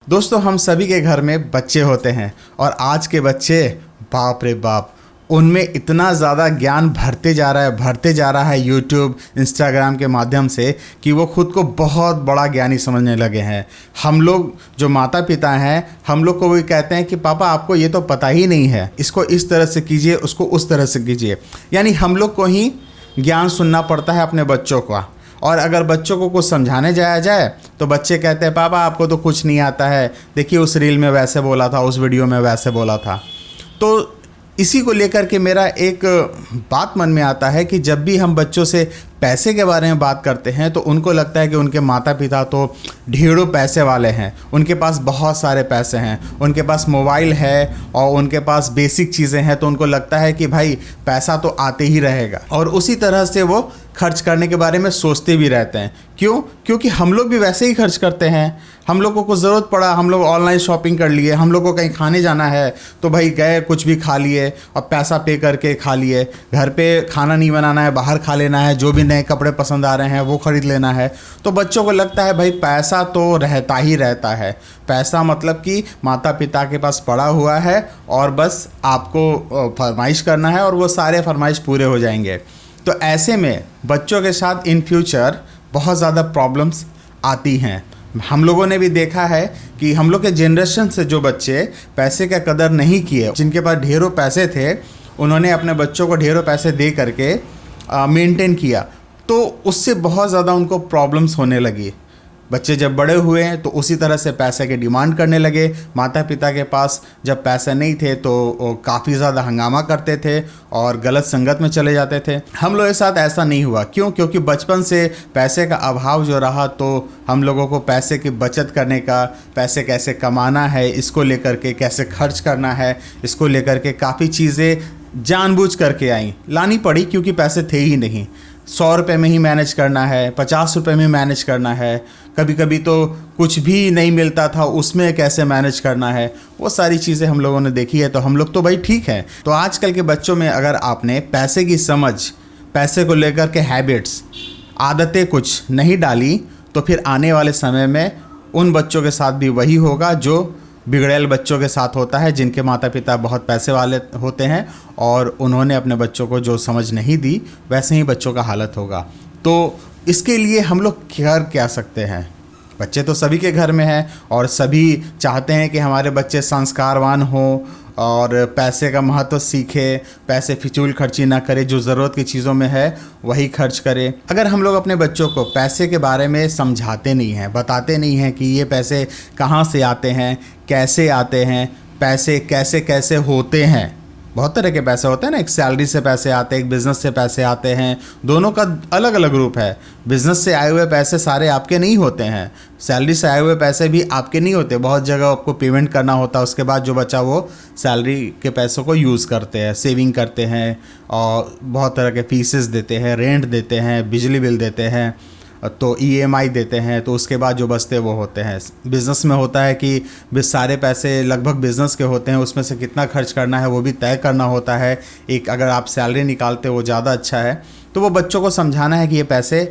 दोस्तों, हम सभी के घर में बच्चे होते हैं और आज के बच्चे, बाप रे बाप, उनमें इतना ज़्यादा ज्ञान भरते जा रहा है यूट्यूब, इंस्टाग्राम के माध्यम से कि वो खुद को बहुत बड़ा ज्ञानी समझने लगे हैं। हम लोग जो माता पिता हैं, हम लोग को भी कहते हैं कि पापा आपको ये तो पता ही नहीं है, इसको इस तरह से कीजिए, उसको उस तरह से कीजिए। यानी हम लोग को ही ज्ञान सुनना पड़ता है अपने बच्चों का। और अगर बच्चों को कुछ समझाने जाया जाए तो बच्चे कहते हैं पापा आपको तो कुछ नहीं आता है, देखिए उस रील में वैसे बोला था, उस वीडियो में वैसे बोला था। तो इसी को लेकर के मेरा एक बात मन में आता है कि जब भी हम बच्चों से पैसे के बारे में बात करते हैं तो उनको लगता है कि उनके माता पिता तो ढेरों पैसे वाले हैं, उनके पास बहुत सारे पैसे हैं, उनके पास मोबाइल है और उनके पास बेसिक चीज़ें हैं, तो उनको लगता है कि भाई पैसा तो आते ही रहेगा और उसी तरह से वो खर्च करने के बारे में सोचते भी रहते हैं। क्यों? क्योंकि हम लोग भी वैसे ही खर्च करते हैं। हम लोग को कुछ ज़रूरत पड़ा, हम लोग ऑनलाइन शॉपिंग कर लिए, हम लोग को कहीं खाने जाना है तो भाई गए, कुछ भी खा लिए और पैसा पे करके खा लिए। घर पे खाना नहीं बनाना है, बाहर खा लेना है, जो भी नए कपड़े पसंद आ रहे हैं वो खरीद लेना है। तो बच्चों को लगता है भाई पैसा तो रहता ही रहता है, पैसा मतलब कि माता पिता के पास पड़ा हुआ है और बस आपको फरमाइश करना है और वो सारे फरमाइश पूरे हो जाएंगे। तो ऐसे में बच्चों के साथ इन फ्यूचर बहुत ज़्यादा प्रॉब्लम्स आती हैं। हम लोगों ने भी देखा है कि हम लोग के जनरेशन से जो बच्चे पैसे का कदर नहीं किए, जिनके पास ढेरों पैसे थे, उन्होंने अपने बच्चों को ढेरों पैसे दे करके मेंटेन किया, तो उससे बहुत ज़्यादा उनको प्रॉब्लम्स होने लगी। बच्चे जब बड़े हुए हैं तो उसी तरह से पैसे की डिमांड करने लगे। माता पिता के पास जब पैसे नहीं थे तो वो काफ़ी ज़्यादा हंगामा करते थे और गलत संगत में चले जाते थे। हम लोगों के साथ ऐसा नहीं हुआ। क्यों? क्योंकि बचपन से पैसे का अभाव जो रहा तो हम लोगों को पैसे की बचत करने का, पैसे कैसे कमाना है, इसको लेकर के कैसे खर्च करना है, इसको लेकर के काफ़ी चीज़ें जानबूझ करके लानी पड़ी, क्योंकि पैसे थे ही नहीं। 100 रुपये में ही मैनेज करना है, 50 रुपये में मैनेज करना है, कभी कभी तो कुछ भी नहीं मिलता था, उसमें कैसे मैनेज करना है, वो सारी चीज़ें हम लोगों ने देखी है। तो हम लोग तो भाई ठीक है। तो आजकल के बच्चों में अगर आपने पैसे की समझ, पैसे को लेकर के हैबिट्स, आदतें कुछ नहीं डाली तो फिर आने वाले समय में उन बच्चों के साथ भी वही होगा जो बिगड़ैल बच्चों के साथ होता है, जिनके माता पिता बहुत पैसे वाले होते हैं और उन्होंने अपने बच्चों को जो समझ नहीं दी, वैसे ही बच्चों का हालत होगा। तो इसके लिए हम लोग कर क्या सकते हैं? बच्चे तो सभी के घर में हैं और सभी चाहते हैं कि हमारे बच्चे संस्कारवान हों और पैसे का महत्व सीखे, पैसे फिजूल खर्ची ना करे, जो ज़रूरत की चीज़ों में है वही खर्च करे। अगर हम लोग अपने बच्चों को पैसे के बारे में समझाते नहीं हैं, बताते नहीं हैं कि ये पैसे कहाँ से आते हैं, कैसे आते हैं, पैसे कैसे कैसे होते हैं, बहुत तरह के पैसे होते हैं ना, एक सैलरी से पैसे आते हैं, एक बिज़नेस से पैसे आते हैं, दोनों का अलग अलग रूप है। बिज़नेस से आए हुए पैसे सारे आपके नहीं होते हैं, सैलरी से आए हुए पैसे भी आपके नहीं होते। बहुत जगह आपको पेमेंट करना होता है, उसके बाद जो बचा वो सैलरी के पैसों को यूज़ करते हैं, सेविंग करते हैं और बहुत तरह के फीसेस देते हैं, रेंट देते हैं, बिजली बिल देते हैं, तो EMI देते हैं। तो उसके बाद जो बचते वो होते हैं। बिज़नेस में होता है कि सारे पैसे लगभग बिज़नेस के होते हैं, उसमें से कितना खर्च करना है वो भी तय करना होता है। एक अगर आप सैलरी निकालते हो वो ज़्यादा अच्छा है। तो वो बच्चों को समझाना है कि ये पैसे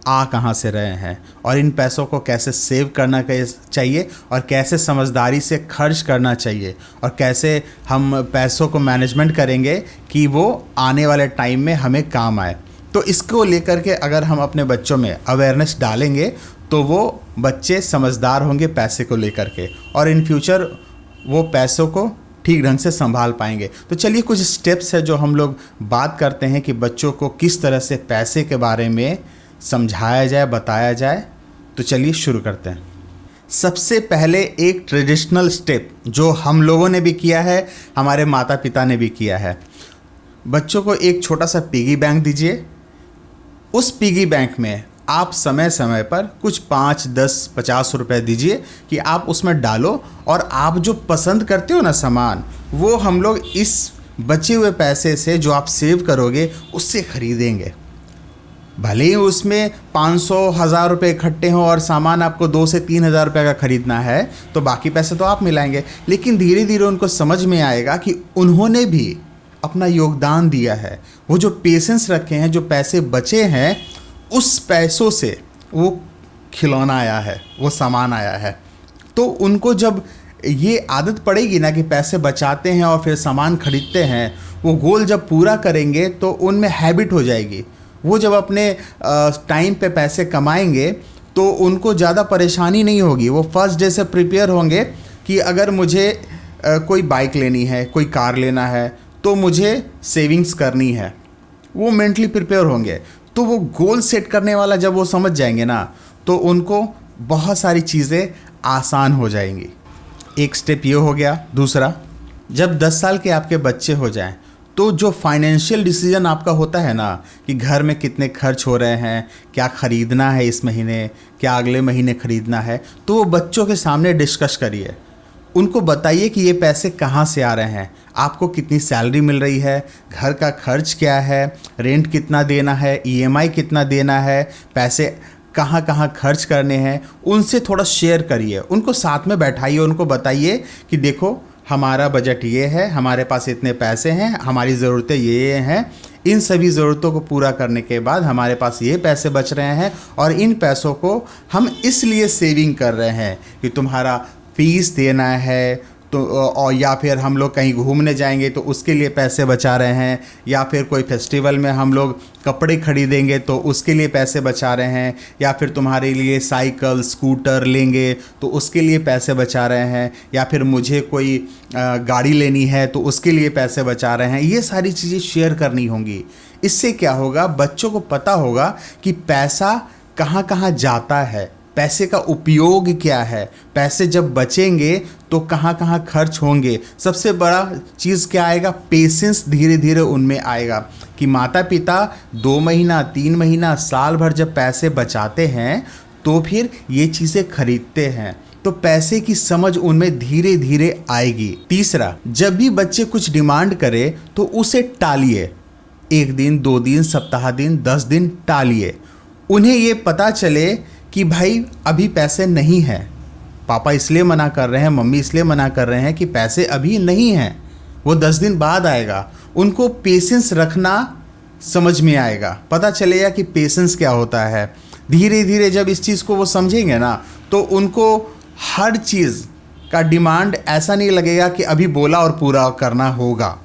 आ कहाँ से रहे हैं और इन पैसों को कैसे सेव करना चाहिए और कैसे समझदारी से खर्च करना चाहिए और कैसे हम पैसों को मैनेजमेंट करेंगे कि वो आने वाले टाइम में हमें काम आए। तो इसको लेकर के अगर हम अपने बच्चों में अवेयरनेस डालेंगे तो वो बच्चे समझदार होंगे पैसे को लेकर के और इन फ्यूचर वो पैसों को ठीक ढंग से संभाल पाएंगे। तो चलिए कुछ स्टेप्स है जो हम लोग बात करते हैं कि बच्चों को किस तरह से पैसे के बारे में समझाया जाए, बताया जाए। तो चलिए शुरू करते हैं। सबसे पहले एक ट्रेडिशनल स्टेप जो हम लोगों ने भी किया है, हमारे माता पिता ने भी किया है, बच्चों को एक छोटा सा पिगी बैंक दीजिए। उस पिगी बैंक में आप समय समय पर कुछ 5, 10, 50 रुपए दीजिए कि आप उसमें डालो और आप जो पसंद करते हो ना सामान, वो हम लोग इस बचे हुए पैसे से जो आप सेव करोगे उससे खरीदेंगे। भले ही उसमें 500, 1000 रुपये इकट्ठे हों और सामान आपको 2 से 3 हज़ार रुपये का ख़रीदना है तो बाकी पैसे तो आप मिलाएंगे, लेकिन धीरे धीरे उनको समझ में आएगा कि उन्होंने भी अपना योगदान दिया है। वो जो पेशेंस रखे हैं, जो पैसे बचे हैं, उस पैसों से वो खिलौना आया है, वो सामान आया है। तो उनको जब ये आदत पड़ेगी ना कि पैसे बचाते हैं और फिर सामान खरीदते हैं, वो गोल जब पूरा करेंगे तो उनमें हैबिट हो जाएगी। वो जब अपने टाइम पे पैसे कमाएंगे तो उनको ज़्यादा परेशानी नहीं होगी। वो फर्स्ट डे से प्रिपेयर होंगे कि अगर मुझे कोई बाइक लेनी है, कोई कार लेना है, तो मुझे सेविंग्स करनी है। वो मेंटली प्रिपेयर होंगे। तो वो गोल सेट करने वाला जब वो समझ जाएंगे ना, तो उनको बहुत सारी चीज़ें आसान हो जाएंगी। एक स्टेप ये हो गया। दूसरा, जब 10 साल के आपके बच्चे हो जाएं तो जो फाइनेंशियल डिसीजन आपका होता है ना कि घर में कितने खर्च हो रहे हैं, क्या ख़रीदना है इस महीने, क्या अगले महीने ख़रीदना है, तो वो बच्चों के सामने डिस्कस करिए। उनको बताइए कि ये पैसे कहाँ से आ रहे हैं, आपको कितनी सैलरी मिल रही है, घर का खर्च क्या है, रेंट कितना देना है, ईएमआई कितना देना है, पैसे कहाँ कहाँ खर्च करने हैं। उनसे थोड़ा शेयर करिए, उनको साथ में बैठाइए, उनको बताइए कि देखो हमारा बजट ये है, हमारे पास इतने पैसे हैं, हमारी ज़रूरतें ये हैं, इन सभी ज़रूरतों को पूरा करने के बाद हमारे पास ये पैसे बच रहे हैं और इन पैसों को हम इसलिए सेविंग कर रहे हैं कि तुम्हारा फीस देना है तो, और या फिर हम लोग कहीं घूमने जाएंगे तो उसके लिए पैसे बचा रहे हैं, या फिर कोई फेस्टिवल में हम लोग कपड़े खरीदेंगे तो उसके लिए पैसे बचा रहे हैं, या फिर तुम्हारे लिए साइकिल स्कूटर लेंगे तो उसके लिए पैसे बचा रहे हैं, या फिर मुझे कोई गाड़ी लेनी है तो उसके लिए पैसे बचा रहे हैं। ये सारी चीज़ें शेयर करनी होंगी। इससे क्या होगा, बच्चों को पता होगा कि पैसा कहाँ कहाँ जाता है, पैसे का उपयोग क्या है, पैसे जब बचेंगे तो कहाँ कहाँ खर्च होंगे। सबसे बड़ा चीज़ क्या आएगा, पेशेंस धीरे धीरे उनमें आएगा कि माता पिता 2 महीना 3 महीना साल भर जब पैसे बचाते हैं तो फिर ये चीज़ें खरीदते हैं, तो पैसे की समझ उनमें धीरे धीरे आएगी। तीसरा, जब भी बच्चे कुछ डिमांड करे तो उसे टालिए। 1 दिन 2 दिन सप्ताह दिन 10 दिन टालिए। उन्हें ये पता चले कि भाई अभी पैसे नहीं हैं, पापा इसलिए मना कर रहे हैं, मम्मी इसलिए मना कर रहे हैं कि पैसे अभी नहीं हैं, वो 10 दिन बाद आएगा। उनको पेशेंस रखना समझ में आएगा, पता चलेगा कि पेशेंस क्या होता है। धीरे धीरे जब इस चीज़ को वो समझेंगे ना, तो उनको हर चीज़ का डिमांड ऐसा नहीं लगेगा कि अभी बोला और पूरा करना होगा।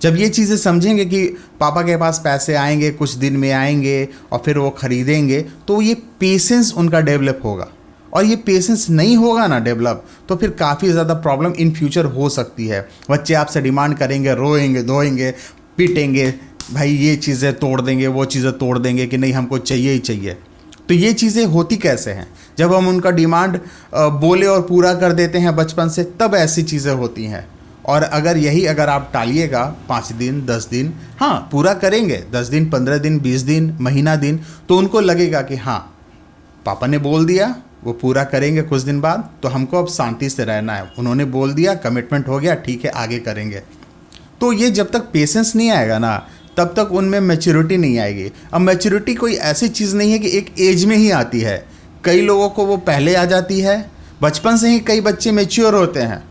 जब ये चीज़ें समझेंगे कि पापा के पास पैसे आएंगे, कुछ दिन में आएंगे और फिर वो ख़रीदेंगे, तो ये पेशेंस उनका डेवलप होगा। और ये पेशेंस नहीं होगा ना डेवलप, तो फिर काफ़ी ज़्यादा प्रॉब्लम इन फ्यूचर हो सकती है। बच्चे आपसे डिमांड करेंगे, रोएंगे धोएंगे पीटेंगे, भाई ये चीज़ें तोड़ देंगे, वो चीज़ें तोड़ देंगे कि नहीं हमको चाहिए ही चाहिए। तो ये चीज़ें होती कैसे हैं, जब हम उनका डिमांड बोले और पूरा कर देते हैं बचपन से, तब ऐसी चीज़ें होती हैं। और अगर आप टालिएगा 5 दिन 10 दिन, हाँ पूरा करेंगे 10 दिन 15 दिन 20 दिन महीना दिन, तो उनको लगेगा कि हाँ पापा ने बोल दिया, वो पूरा करेंगे कुछ दिन बाद, तो हमको अब शांति से रहना है, उन्होंने बोल दिया, कमिटमेंट हो गया, ठीक है आगे करेंगे। तो ये जब तक पेशेंस नहीं आएगा ना, तब तक उनमें मैच्योरिटी नहीं आएगी। अब मैच्योरिटी कोई ऐसी चीज़ नहीं है कि एक एज में ही आती है, कई लोगों को वो पहले आ जाती है। बचपन से ही कई बच्चे मैच्योर होते हैं,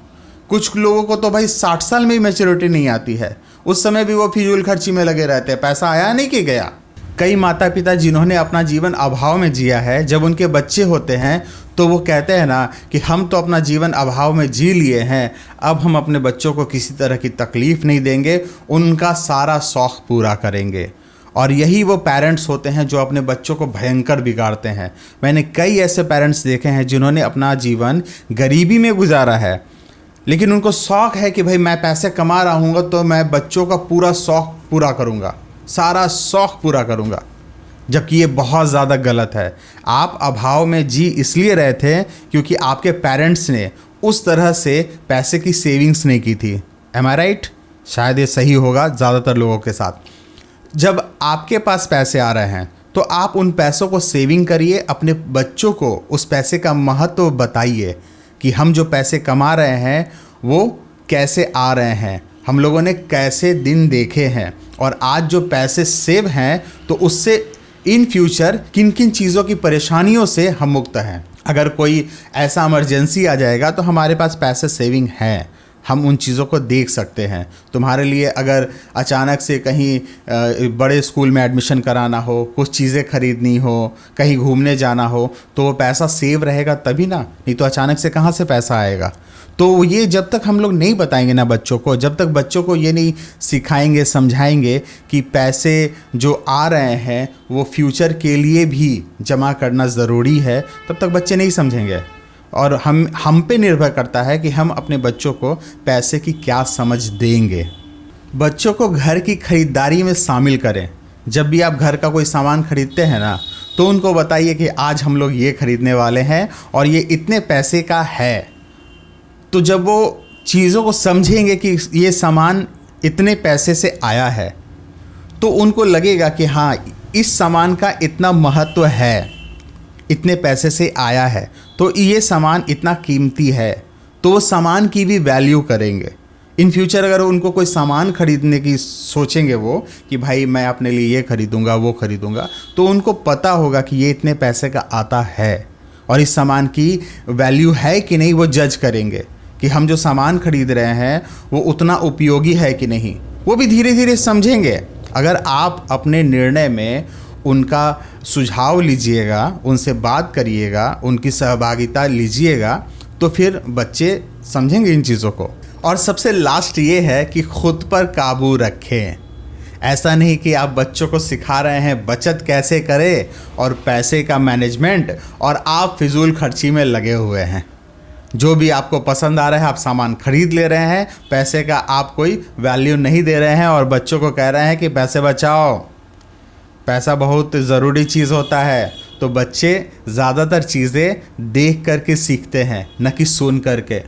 कुछ लोगों को तो भाई 60 साल में ही मैच्योरिटी नहीं आती है, उस समय भी वो फिजूल खर्ची में लगे रहते हैं, पैसा आया नहीं कि गया। कई माता पिता जिन्होंने अपना जीवन अभाव में जिया है, जब उनके बच्चे होते हैं तो वो कहते हैं ना कि हम तो अपना जीवन अभाव में जी लिए हैं, अब हम अपने बच्चों को किसी तरह की तकलीफ़ नहीं देंगे, उनका सारा शौक़ पूरा करेंगे। और यही वो पेरेंट्स होते हैं जो अपने बच्चों को भयंकर बिगाड़ते हैं। मैंने कई ऐसे पेरेंट्स देखे हैं जिन्होंने अपना जीवन गरीबी में गुजारा है, लेकिन उनको शौक़ है कि भाई मैं पैसे कमा रहा हूँगा तो मैं बच्चों का पूरा शौक़ पूरा करूँगा, सारा शौक़ पूरा करूँगा, जबकि ये बहुत ज़्यादा गलत है। आप अभाव में जी इसलिए रहे थे क्योंकि आपके पेरेंट्स ने उस तरह से पैसे की सेविंग्स नहीं की थी। एम आई राइट? शायद ये सही होगा ज़्यादातर लोगों के साथ। जब आपके पास पैसे आ रहे हैं तो आप उन पैसों को सेविंग करिए, अपने बच्चों को उस पैसे का महत्व बताइए कि हम जो पैसे कमा रहे हैं वो कैसे आ रहे हैं, हम लोगों ने कैसे दिन देखे हैं, और आज जो पैसे सेव हैं तो उससे इन फ्यूचर किन किन चीज़ों की परेशानियों से हम मुक्त हैं। अगर कोई ऐसा इमरजेंसी आ जाएगा तो हमारे पास पैसे सेविंग हैं, हम उन चीज़ों को देख सकते हैं। तुम्हारे लिए अगर अचानक से कहीं बड़े स्कूल में एडमिशन कराना हो, कुछ चीज़ें खरीदनी हो, कहीं घूमने जाना हो, तो वो पैसा सेव रहेगा तभी ना, नहीं तो अचानक से कहाँ से पैसा आएगा। तो ये जब तक हम लोग नहीं बताएंगे ना बच्चों को, जब तक बच्चों को ये नहीं सिखाएंगे, समझाएंगे कि पैसे जो आ रहे हैं वो फ्यूचर के लिए भी जमा करना ज़रूरी है, तब तक बच्चे नहीं समझेंगे। और हम पे निर्भर करता है कि हम अपने बच्चों को पैसे की क्या समझ देंगे। बच्चों को घर की खरीदारी में शामिल करें। जब भी आप घर का कोई सामान खरीदते हैं ना, तो उनको बताइए कि आज हम लोग ये खरीदने वाले हैं और ये इतने पैसे का है। तो जब वो चीज़ों को समझेंगे कि ये सामान इतने पैसे से आया है, तो उनको लगेगा कि हाँ, इस सामान का इतना महत्व है, इतने पैसे से आया है, तो ये सामान इतना कीमती है, तो वो सामान की भी वैल्यू करेंगे। इन फ्यूचर अगर उनको कोई सामान खरीदने की सोचेंगे वो कि भाई मैं अपने लिए ये खरीदूंगा, वो खरीदूंगा, तो उनको पता होगा कि ये इतने पैसे का आता है और इस सामान की वैल्यू है कि नहीं, वो जज करेंगे कि हम जो सामान खरीद रहे हैं वो उतना उपयोगी है कि नहीं। वो भी धीरे धीरे समझेंगे। अगर आप अपने निर्णय में उनका सुझाव लीजिएगा, उनसे बात करिएगा, उनकी सहभागिता लीजिएगा, तो फिर बच्चे समझेंगे इन चीज़ों को। और सबसे लास्ट ये है कि खुद पर काबू रखें। ऐसा नहीं कि आप बच्चों को सिखा रहे हैं बचत कैसे करें और पैसे का मैनेजमेंट, और आप फिजूल खर्ची में लगे हुए हैं। जो भी आपको पसंद आ रहा है आप सामान खरीद ले रहे हैं, पैसे का आप कोई वैल्यू नहीं दे रहे हैं और बच्चों को कह रहे हैं कि पैसे बचाओ, पैसा बहुत ज़रूरी चीज़ होता है। तो बच्चे ज़्यादातर चीज़ें देख करके सीखते हैं, न कि सुन करके।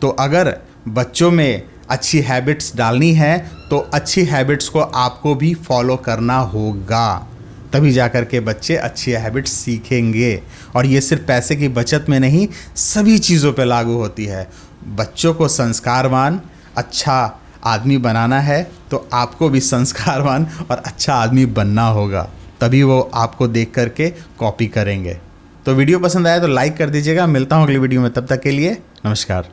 तो अगर बच्चों में अच्छी हैबिट्स डालनी है तो अच्छी हैबिट्स को आपको भी फॉलो करना होगा, तभी जा कर के बच्चे अच्छी हैबिट्स सीखेंगे। और ये सिर्फ पैसे की बचत में नहीं, सभी चीज़ों पे लागू होती है। बच्चों को संस्कारवान, अच्छा आदमी बनाना है तो आपको भी संस्कारवान और अच्छा आदमी बनना होगा, तभी वो आपको देख कर के कॉपी करेंगे। तो वीडियो पसंद आया तो लाइक कर दीजिएगा। मिलता हूँ अगली वीडियो में, तब तक के लिए नमस्कार।